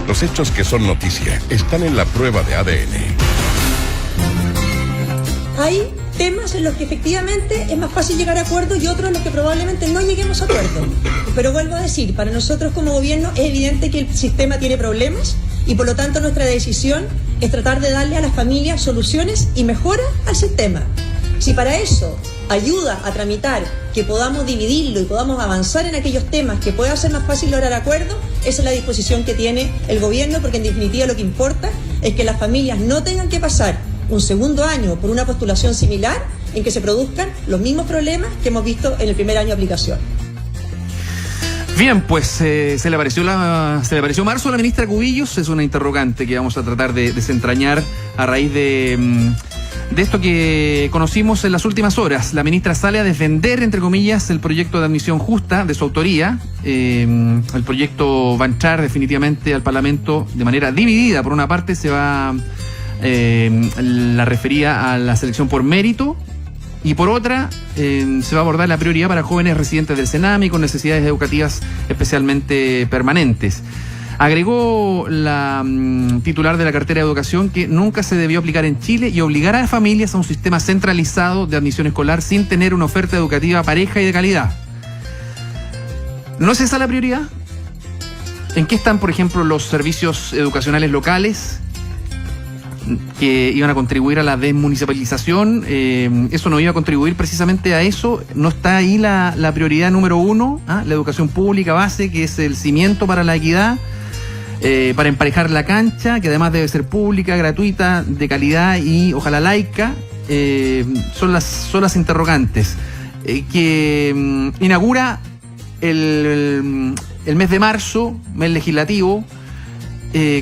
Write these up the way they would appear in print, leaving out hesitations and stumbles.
Los hechos que son noticia están en la prueba de ADN. Hay temas en los que efectivamente es más fácil llegar a acuerdos y otros en los que probablemente no lleguemos a acuerdos. Pero vuelvo a decir, para nosotros como gobierno es evidente que el sistema tiene problemas y por lo tanto nuestra decisión es tratar de darle a las familias soluciones y mejoras al sistema. Si para eso ayuda a tramitar que podamos dividirlo y podamos avanzar en aquellos temas que pueda ser más fácil lograr acuerdos, esa es la disposición que tiene el gobierno, porque en definitiva lo que importa es que las familias no tengan que pasar un segundo año por una postulación similar en que se produzcan los mismos problemas que hemos visto en el primer año de aplicación. Bien, pues se le apareció marzo a la ministra Cubillos. Es una interrogante que vamos a tratar de desentrañar a raíz de esto que conocimos en las últimas horas. La ministra sale a defender, entre comillas, el proyecto de admisión justa de su autoría. El proyecto va a entrar definitivamente al Parlamento de manera dividida. Por una parte se va la refería a la selección por mérito, y por otra se va a abordar la prioridad para jóvenes residentes del Senami con necesidades educativas especialmente permanentes. Agregó la titular de la cartera de educación que nunca se debió aplicar en Chile y obligar a las familias a un sistema centralizado de admisión escolar sin tener una oferta educativa pareja y de calidad. ¿No es esa la prioridad? ¿En qué están, por ejemplo, los servicios educacionales locales que iban a contribuir a la desmunicipalización? Eso no iba a contribuir precisamente a eso. ¿No está ahí la prioridad número uno? La educación pública base, que es el cimiento para la equidad, para emparejar la cancha, que además debe ser pública, gratuita, de calidad y ojalá laica. Son las interrogantes que inaugura el mes de marzo, mes legislativo,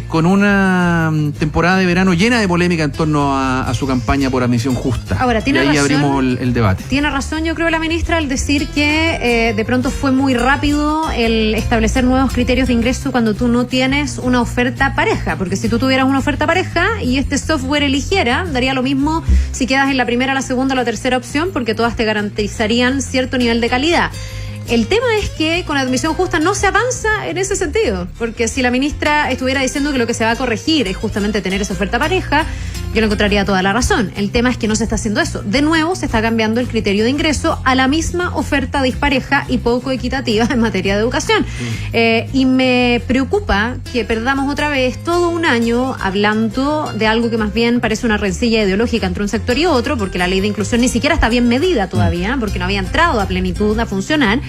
con una temporada de verano llena de polémica en torno a su campaña por admisión justa. Ahora, tiene y ahí razón, abrimos el debate. Tiene razón, yo creo, la ministra al decir que de pronto fue muy rápido el establecer nuevos criterios de ingreso cuando tú no tienes una oferta pareja, porque si tú tuvieras una oferta pareja y este software eligiera, daría lo mismo si quedas en la primera, la segunda o la tercera opción, porque todas te garantizarían cierto nivel de calidad. El tema es que con la admisión justa no se avanza en ese sentido, porque si la ministra estuviera diciendo que lo que se va a corregir es justamente tener esa oferta pareja, yo le encontraría toda la razón. El tema es que no se está haciendo eso. De nuevo, se está cambiando el criterio de ingreso a la misma oferta dispareja y poco equitativa en materia de educación. Y me preocupa que perdamos otra vez todo un año hablando de algo que más bien parece una rencilla ideológica entre un sector y otro, porque la ley de inclusión ni siquiera está bien medida todavía, porque no había entrado a plenitud a funcionar,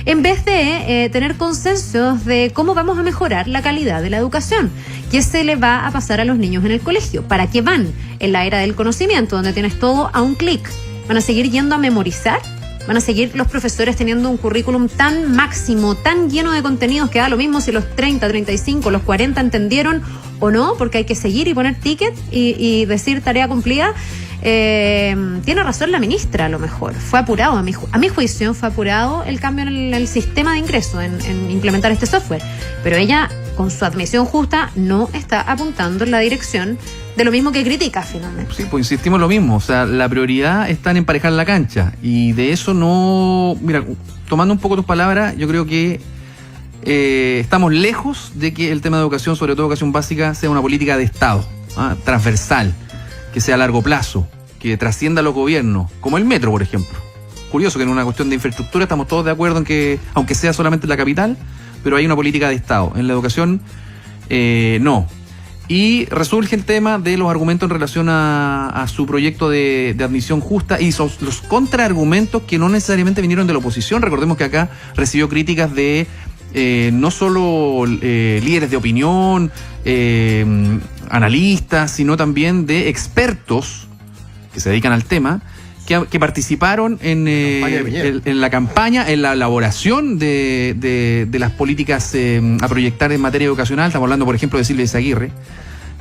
en vez de tener consensos de cómo vamos a mejorar la calidad de la educación. ¿Qué se le va a pasar a los niños en el colegio? ¿Para qué van en la era del conocimiento, donde tienes todo a un clic? ¿Van a seguir yendo a memorizar? ¿Van a seguir los profesores teniendo un currículum tan máximo, tan lleno de contenidos que da lo mismo si los 30, 35, los 40 entendieron o no? Porque hay que seguir y poner ticket y decir tarea cumplida. Tiene razón la ministra, a lo mejor. Fue apurado, a mi juicio, fue apurado el cambio en el sistema de ingreso, en implementar este software. Pero ella, con su admisión justa, no está apuntando en la dirección de lo mismo que critica finalmente. Sí, pues insistimos en lo mismo. O sea, la prioridad está en emparejar la cancha. Y de eso no... Mira, tomando un poco tus palabras, yo creo que estamos lejos de que el tema de educación, sobre todo educación básica, sea una política de Estado, transversal, que sea a largo plazo, que trascienda a los gobiernos, como el metro, por ejemplo. Curioso que en una cuestión de infraestructura estamos todos de acuerdo en que, aunque sea solamente en la capital, pero hay una política de Estado. En la educación, no. Y resurge el tema de los argumentos en relación a su proyecto de admisión justa y los contraargumentos que no necesariamente vinieron de la oposición. Recordemos que acá recibió críticas de no solo líderes de opinión, analistas, sino también de expertos que se dedican al tema, que participaron en la campaña, en la elaboración de las políticas a proyectar en materia educacional. Estamos hablando, por ejemplo, de Silvia Izaguirre,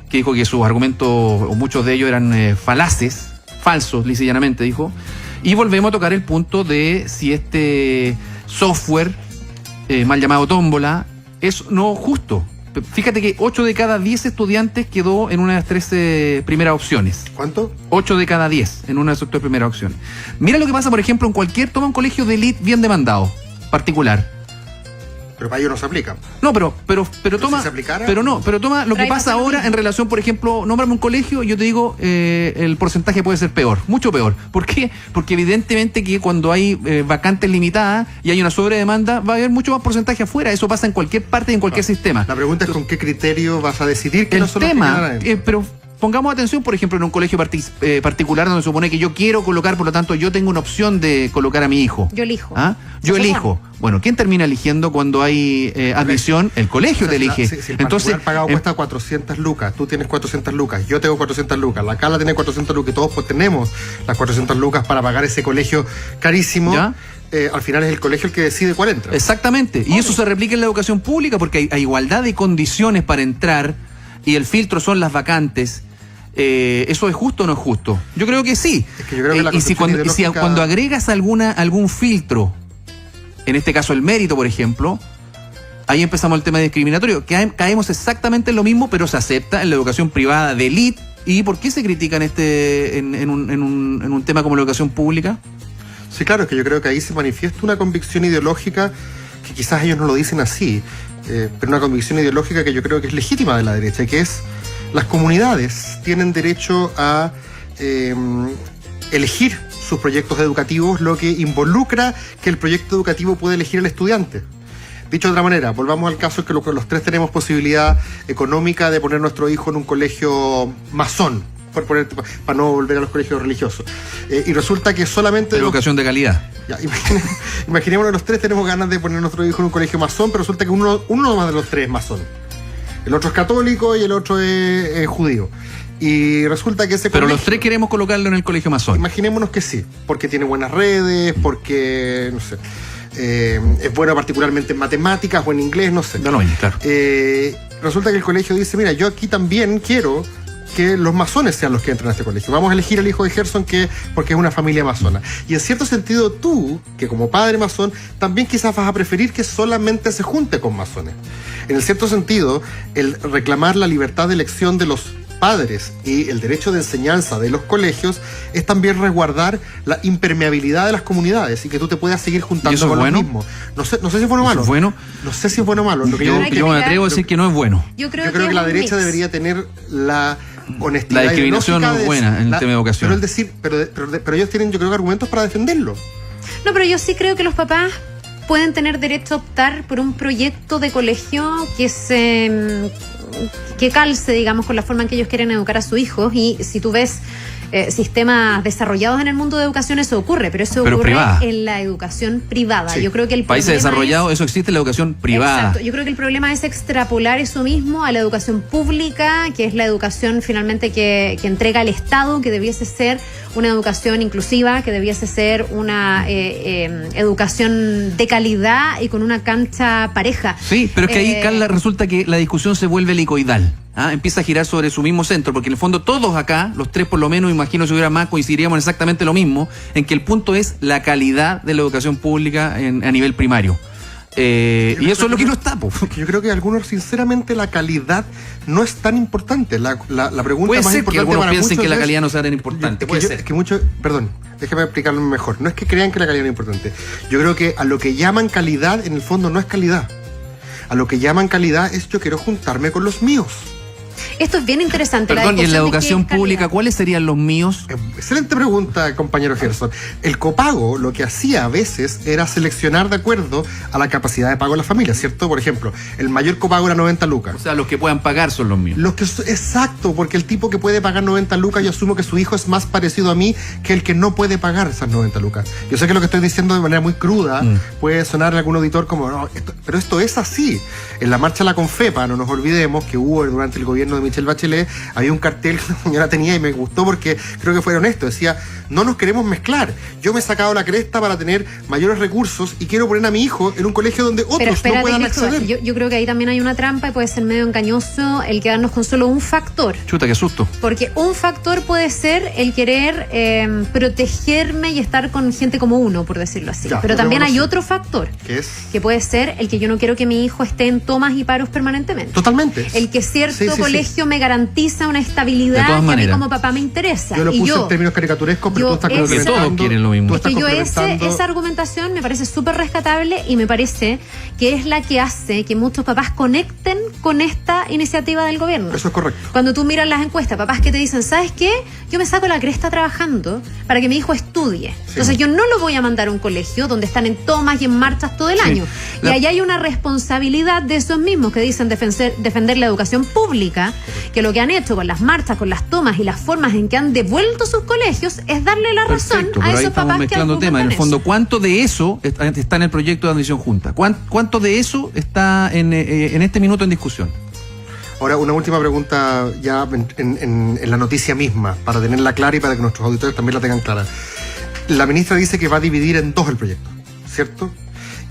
que dijo que sus argumentos, o muchos de ellos, eran falaces, falsos, lisa y llanamente, dijo. Y volvemos a tocar el punto de si este software, mal llamado tómbola, es no justo. Fíjate que 8 de cada 10 estudiantes quedó en una de las 13 primeras opciones. ¿Cuánto? 8 de cada 10 en una de esas 3 primeras opciones. Mira lo que pasa, por ejemplo, en toma un colegio de élite bien demandado, particular. Pero para ellos no se aplica. No, pero toma, si se aplicara, pero toma lo que pasa ahora en relación, por ejemplo, nómbrame un colegio, yo te digo, el porcentaje puede ser peor, mucho peor. ¿Por qué? Porque evidentemente que cuando hay vacantes limitadas y hay una sobredemanda, va a haber mucho más porcentaje afuera. Eso pasa en cualquier parte y en cualquier sistema. La pregunta es con qué criterio vas a decidir que el no son los que tema, quedan adentro. pero pongamos atención, por ejemplo, en un colegio particular donde se supone que yo quiero colocar, por lo tanto, yo tengo una opción de colocar a mi hijo. Yo elijo. ¿Ah? Yo elijo. Bueno, ¿quién termina eligiendo cuando hay admisión? El colegio te elige. Si el Entonces, pagado cuesta 400 lucas, tú tienes 400 lucas, yo tengo 400 lucas, la Carla tiene 400 lucas y todos pues tenemos las 400 lucas para pagar ese colegio carísimo. ¿Ya? Al final es el colegio el que decide cuál entra. Exactamente. Y eso se replica en la educación pública porque hay igualdad de condiciones para entrar y el filtro son las vacantes. ¿Eso es justo o no es justo? Yo creo que sí. Es que yo creo que la y si cuando agregas algún filtro, en este caso el mérito, por ejemplo, ahí empezamos el tema discriminatorio. Caemos exactamente en lo mismo, pero se acepta en la educación privada de élite. ¿Y por qué se critica en un tema como la educación pública? Sí, claro, es que yo creo que ahí se manifiesta una convicción ideológica que quizás ellos no lo dicen así, pero una convicción ideológica que yo creo que es legítima de la derecha, que es: las comunidades tienen derecho a elegir sus proyectos educativos, lo que involucra que el proyecto educativo puede elegir al estudiante. Dicho de otra manera, volvamos al caso que los tres tenemos posibilidad económica de poner nuestro hijo en un colegio masón, para no volver a los colegios religiosos. Y resulta que solamente... Educación de calidad. Ya, imaginemos que los tres tenemos ganas de poner a nuestro hijo en un colegio masón, pero resulta que uno más de los tres es masón. El otro es católico y el otro es judío. Y resulta que ese Pero colegio, los tres queremos colocarlo en el colegio masón. imaginémonos que sí, porque tiene buenas redes, porque, no sé, es bueno particularmente en matemáticas o en inglés, no sé. Da lo mismo, claro. Resulta que el colegio dice: mira, yo aquí también quiero que los masones sean los que entran a este colegio. Vamos a elegir al hijo de Gerson porque es una familia masona. Y en cierto sentido tú, que como padre masón, también quizás vas a preferir que solamente se junte con masones. En el cierto sentido, el reclamar la libertad de elección de los padres y el derecho de enseñanza de los colegios es también resguardar la impermeabilidad de las comunidades y que tú te puedas seguir juntando con los mismos. No sé si es bueno o malo. No sé si es bueno o malo. Yo me atrevo a decir que no es bueno. Yo creo que la derecha debería tener la honestidad. La discriminación no es buena en el tema de educación. Pero ellos tienen, yo creo, argumentos para defenderlo. No, pero yo sí creo que los papás pueden tener derecho a optar por un proyecto de colegio que calce, digamos, con la forma en que ellos quieren educar a sus hijos. Y si tú ves sistemas desarrollados en el mundo de educación, eso ocurre, pero eso ocurre privada. En la educación privada. Sí. Yo creo que el países desarrollados, eso existe en la educación privada. Exacto. Yo creo que el problema es extrapolar eso mismo a la educación pública, que es la educación finalmente que entrega el Estado, que debiese ser una educación inclusiva, que debiese ser una educación de calidad y con una cancha pareja. Sí, pero es que ahí, Carla, resulta que la discusión se vuelve helicoidal. Empieza a girar sobre su mismo centro, porque en el fondo todos acá, los tres por lo menos, imagino si hubiera más, coincidiríamos en exactamente lo mismo, en que el punto es la calidad de la educación pública a nivel primario. Y eso es lo que no está, po. Yo creo que algunos, sinceramente, la calidad no es tan importante. La pregunta puede más ser importante que algunos para piensen muchos que la calidad no sea tan importante. Perdón, déjame explicarlo mejor. No es que crean que la calidad no es importante. Yo creo que a lo que llaman calidad, en el fondo, no es calidad. A lo que llaman calidad es: yo quiero juntarme con los míos. Esto es bien interesante. Perdón, ¿y en la educación pública cuáles serían los míos? Excelente pregunta, compañero Gerson. El copago lo que hacía a veces era seleccionar de acuerdo a la capacidad de pago de la familia, ¿cierto? Por ejemplo, el mayor copago era 90 lucas. O sea, los que puedan pagar son los míos. Exacto, porque el tipo que puede pagar 90 lucas, yo asumo que su hijo es más parecido a mí que el que no puede pagar esas 90 lucas. Yo sé que lo que estoy diciendo de manera muy cruda puede sonar a algún auditor como: no, pero esto es así. En la marcha a la Confepa, no nos olvidemos que hubo durante el gobierno de Michelle Bachelet, había un cartel que la señora tenía y me gustó porque creo que fue honesto. Decía: no nos queremos mezclar. Yo me he sacado la cresta para tener mayores recursos y quiero poner a mi hijo en un colegio donde otros no puedan acceder. Yo creo que ahí también hay una trampa y puede ser medio engañoso el quedarnos con solo un factor. Chuta, qué susto. Porque un factor puede ser el querer protegerme y estar con gente como uno, por decirlo así. Ya, pero también hay otro factor. ¿Qué es? Que puede ser el que yo no quiero que mi hijo esté en tomas y paros permanentemente. Totalmente. El que cierto colegio colegio me garantiza una estabilidad De todas que a mí maneras. como papá me interesa. Yo lo Y puse en términos caricaturescos, pero tú estás esa- Que todos quieren lo mismo. tú Es que estás yo complementando- esa argumentación me parece súper rescatable y me parece que es la que hace que muchos papás conecten con esta iniciativa del gobierno. Eso es correcto. Cuando tú miras las encuestas, papás que te dicen, ¿sabes qué? Yo me saco la cresta trabajando para que mi hijo estudie. Entonces yo no lo voy a mandar a un colegio donde están en tomas y en marchas todo el año. Y ahí hay una responsabilidad de esos mismos que dicen defender la educación pública, que lo que han hecho con las marchas, con las tomas y las formas en que han devuelto sus colegios es darle la razón Perfecto, a pero ahí esos estamos papás que mezclando temas. En el argumentan fondo, ¿cuánto de eso está en el proyecto de admisión junta? ¿Cuánto de eso está en este minuto en discusión? Ahora, una última pregunta ya en la noticia misma, para tenerla clara y para que nuestros auditores también la tengan clara. La ministra dice que va a dividir en dos el proyecto, ¿cierto?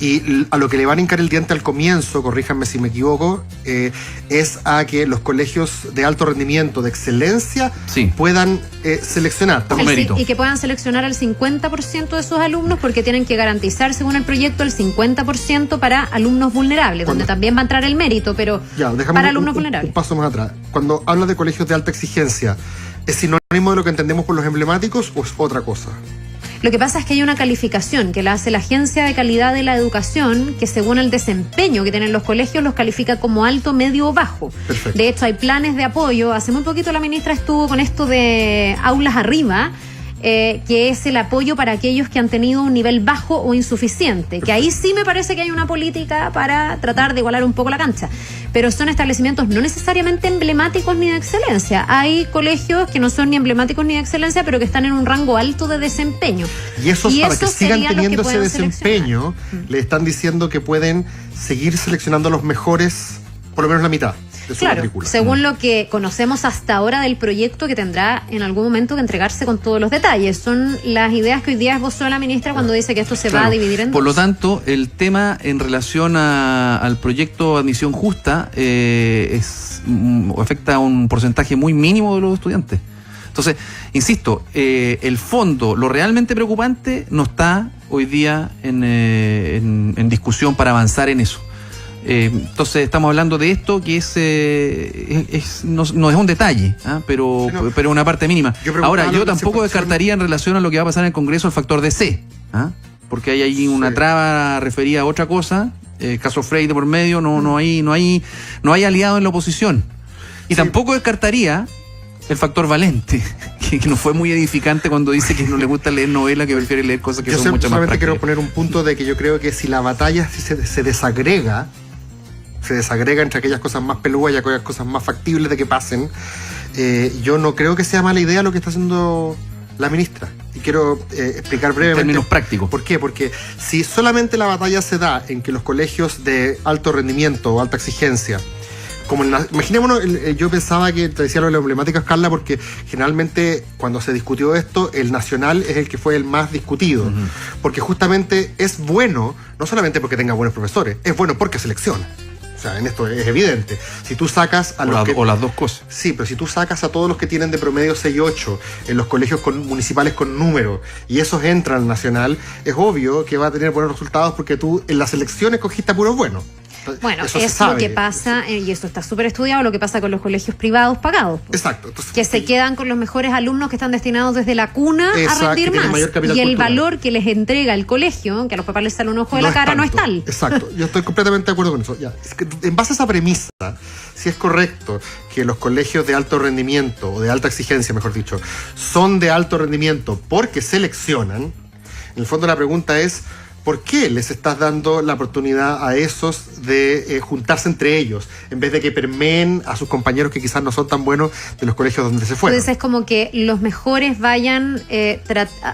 Y a lo que le van a hincar el diente al comienzo, corríjanme si me equivoco, es a que los colegios de alto rendimiento, de excelencia, Sí. puedan seleccionar. Por El mérito. Y que puedan seleccionar al 50% de sus alumnos porque tienen que garantizar, según el proyecto, el 50% para alumnos vulnerables, donde también va a entrar el mérito, pero Ya, déjame para un alumnos vulnerables. paso más atrás. Cuando hablas de colegios de alta exigencia, ¿es sinónimo de lo que entendemos por los emblemáticos o es otra cosa? Lo que pasa es que hay una calificación que la hace la Agencia de Calidad de la Educación, que según el desempeño que tienen los colegios los califica como alto, medio o bajo. Perfecto. De hecho, hay planes de apoyo. Hace muy poquito la ministra estuvo con esto de aulas arriba, que es el apoyo para aquellos que han tenido un nivel bajo o insuficiente, que ahí sí me parece que hay una política para tratar de igualar un poco la cancha, pero son establecimientos no necesariamente emblemáticos ni de excelencia. Hay colegios que no son ni emblemáticos ni de excelencia, pero que están en un rango alto de desempeño. Y esos, para que sigan serían los que teniendo ese pueden desempeño, le están diciendo que pueden seguir seleccionando a los mejores, por lo menos la mitad de su Claro, matrícula. según lo que conocemos hasta ahora del proyecto que tendrá en algún momento que entregarse con todos los detalles. Son las ideas que hoy día esbozó la ministra cuando dice que esto se va a dividir en Por dos. lo tanto, el tema en relación al proyecto de admisión justa afecta a un porcentaje muy mínimo de los estudiantes. Entonces, insisto, el fondo, lo realmente preocupante, no está hoy día en discusión para avanzar en eso. Entonces estamos hablando de esto que no es un detalle, pero Sí, no. pero una parte mínima. Yo preguntaba Ahora, yo lo que tampoco se- descartaría en relación a lo que va a pasar en el Congreso el factor DC, porque hay ahí una Sí. traba referida a otra cosa, caso Frey de por medio, no hay aliado en la oposición. Y Sí. tampoco descartaría el factor Valente, que no fue muy edificante cuando dice que no le gusta leer novelas, que prefiere leer cosas que Yo son mucho más solamente quiero prácticas. poner un punto de que yo creo que si la batalla se desagrega entre aquellas cosas más peludas y aquellas cosas más factibles de que pasen, yo no creo que sea mala idea lo que está haciendo la ministra. Y quiero explicar brevemente. En términos prácticos. ¿Por qué? Porque si solamente la batalla se da en que los colegios de alto rendimiento o alta exigencia, imaginémonos, yo pensaba que te decía lo de la emblemática, Carla, porque generalmente cuando se discutió esto, el nacional es el que fue el más discutido. Porque justamente es bueno, no solamente porque tenga buenos profesores, es bueno porque selecciona. O sea, en esto es evidente. Si tú sacas a los que... O las dos cosas. Sí, pero si tú sacas a todos los que tienen de promedio 6-8 en los colegios municipales con número y esos entran al nacional, es obvio que va a tener buenos resultados porque tú en la selección escogiste a puros buenos. Bueno, Eso se es lo sabe. que pasa, y eso está súper estudiado, lo que pasa con los colegios privados pagados. Exacto. Entonces, Que se quedan con los mejores alumnos que están destinados desde la cuna Exacto, a rendir que tienen más. mayor capital Y el cultural. valor que les entrega el colegio, que a los papás les sale un ojo de la es cara, no es tanto. tal. Exacto, yo estoy completamente de acuerdo con eso. Ya, es que en base a esa premisa, si es correcto que los colegios de alto rendimiento, o de alta exigencia, mejor dicho, son de alto rendimiento porque seleccionan, en el fondo la pregunta es, ¿por qué les estás dando la oportunidad a esos de juntarse entre ellos, en vez de que permeen a sus compañeros que quizás no son tan buenos de los colegios donde se fueron? Entonces es como que los mejores vayan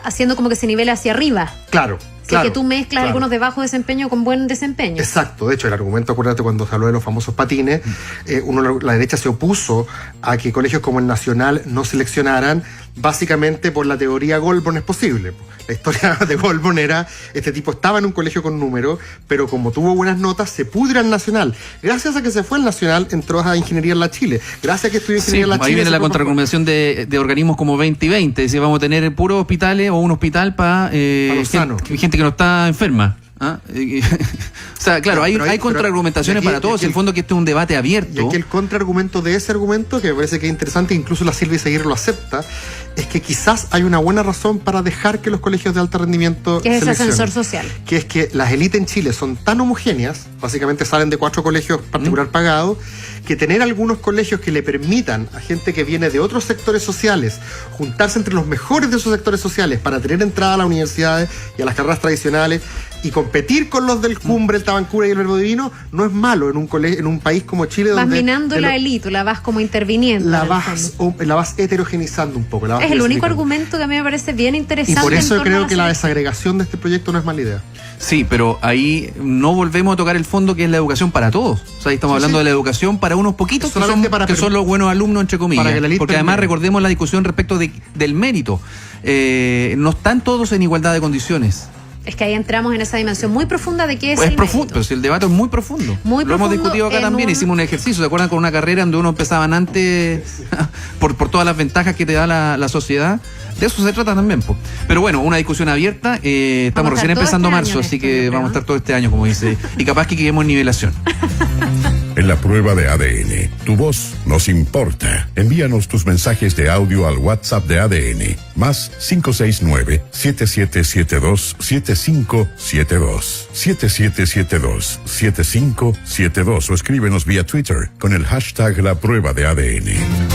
haciendo como que se nivele hacia arriba. Claro. Así que tú mezclas algunos de bajo desempeño con buen desempeño. Exacto, de hecho el argumento, acuérdate cuando se habló de los famosos patines, la derecha se opuso a que colegios como el Nacional no seleccionaran, básicamente por la teoría Goldborn es posible. La historia de Goldborn era, este tipo estaba en un colegio con número, pero como tuvo buenas notas, se pudre al Nacional. Gracias a que se fue al Nacional, entró a Ingeniería en la Chile. Gracias a que estudió Ingeniería en la Chile. Ahí viene se la fue por- contraargumentación de organismos como 2020. Es decir, vamos a tener puros hospitales o un hospital para los sanos. gente que no está enferma. ¿Ah? O sea, claro, hay contraargumentaciones para todos. En el fondo que este es un debate abierto. Y aquí el contraargumento de ese argumento, que me parece que es interesante, incluso la Silvia Seguir lo acepta, es que quizás hay una buena razón para dejar que los colegios de alto rendimiento Que es ese seleccionen. ascensor social. Que es que las élites en Chile son tan homogéneas, básicamente salen de 4 colegios particular pagados, que tener algunos colegios que le permitan a gente que viene de otros sectores sociales juntarse entre los mejores de esos sectores sociales para tener entrada a las universidades y a las carreras tradicionales y competir con los del Cumbre, el Tabancura y el Verbo Divino, no es malo en un país como Chile, Vas donde minando la élite, la vas como interviniendo. la en el fondo. vas heterogenizando un poco. La vas Es el único diversificando. argumento que a mí me parece bien Y interesante. por eso en torno a creo que la selección. desagregación de este proyecto no es mala idea. Sí, pero ahí no volvemos a tocar el fondo que es la educación para todos. O sea, ahí estamos hablando de la educación para unos poquitos Solamente que son los buenos alumnos, entre comillas. para que la elite Porque además termine. recordemos la discusión respecto del mérito. No están todos en igualdad de condiciones. Es que ahí entramos en esa dimensión muy profunda de qué es Pues el es profundo, mérito. pero si el debate es muy profundo. Muy Lo hemos profundo discutido acá en también, un- hicimos un ejercicio, ¿se acuerdan? Con una carrera donde uno empezaban antes por todas las ventajas que te da la sociedad. De eso se trata también, po. Pero bueno, una discusión abierta. Estamos Vamos a recién estar todo empezando este marzo, año en así esto, que yo creo, vamos a ¿eh? estar todo este año, como dice. Y capaz que quedemos en nivelación. En la prueba de ADN, tu voz nos importa. Envíanos tus mensajes de audio al WhatsApp de ADN, más 569-7772-7572. 7772-7572 o escríbenos vía Twitter con el hashtag La Prueba de ADN.